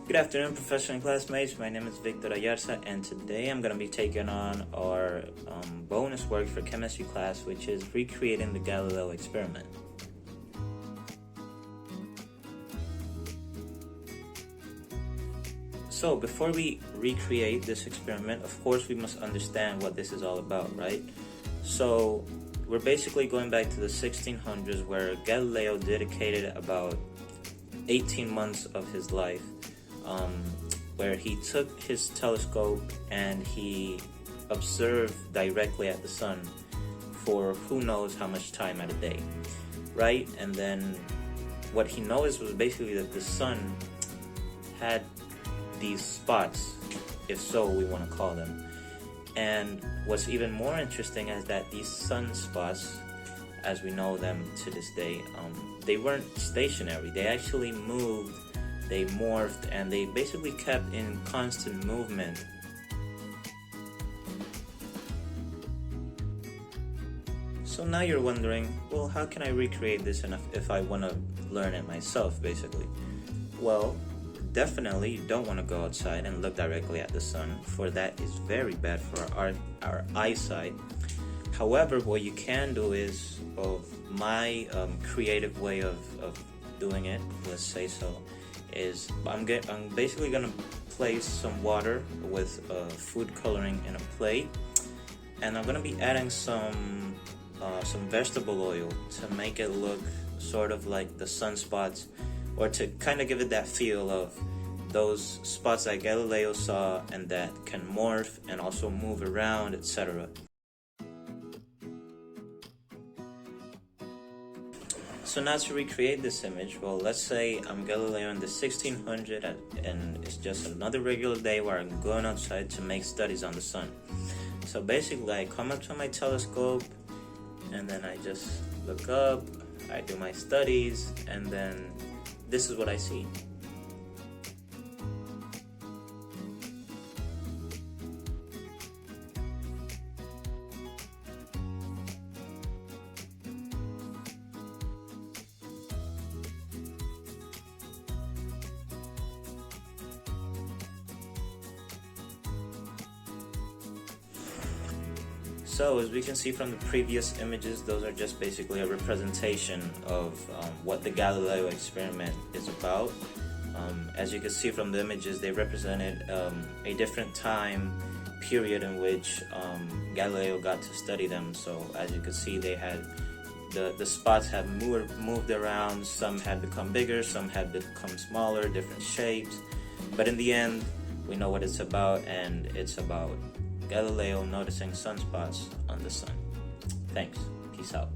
Good afternoon, professor and classmates. My name is Victor Ayarza, and today I'm going to be taking on our bonus work for chemistry class, which is recreating the Galileo experiment. So before we recreate this experiment, of course we must understand what this is all about, right? So we're basically going back to the 1600s, where Galileo dedicated about 18 months of his life, where he took his telescope and he observed directly at the sun for who knows how much time at a day, right? And then what he noticed was basically that the sun had these spots, if so we want to call them. And what's even more interesting is that these sunspots, as we know them to this day, they weren't stationary. They actually moved, they morphed, and they basically kept in constant movement. So now you're wondering, well, how can I recreate this if I want to learn it myself, basically? Well, definitely you don't want to go outside and look directly at the sun, for that is very bad for our eyesight. However, what you can do is, of my creative way of doing it, let's say so, is I'm basically gonna place some water with food coloring in a plate, and I'm gonna be adding some vegetable oil to make it look sort of like the sunspots, or to kind of give it that feel of those spots that Galileo saw and that can morph and also move around, etc. So now to recreate this image, well, let's say I'm Galileo in the 1600 and it's just another regular day where I'm going outside to make studies on the sun. So basically I come up to my telescope and then I just look up, I do my studies, and then this is what I see. So as we can see from the previous images, those are just basically a representation of what the Galileo experiment is about. As you can see from the images, they represented a different time period in which Galileo got to study them. So as you can see, they had the spots have moved around. Some had become bigger, some had become smaller, different shapes. But in the end, we know what it's about, and it's about Galileo noticing sunspots on the sun. Thanks. Peace out.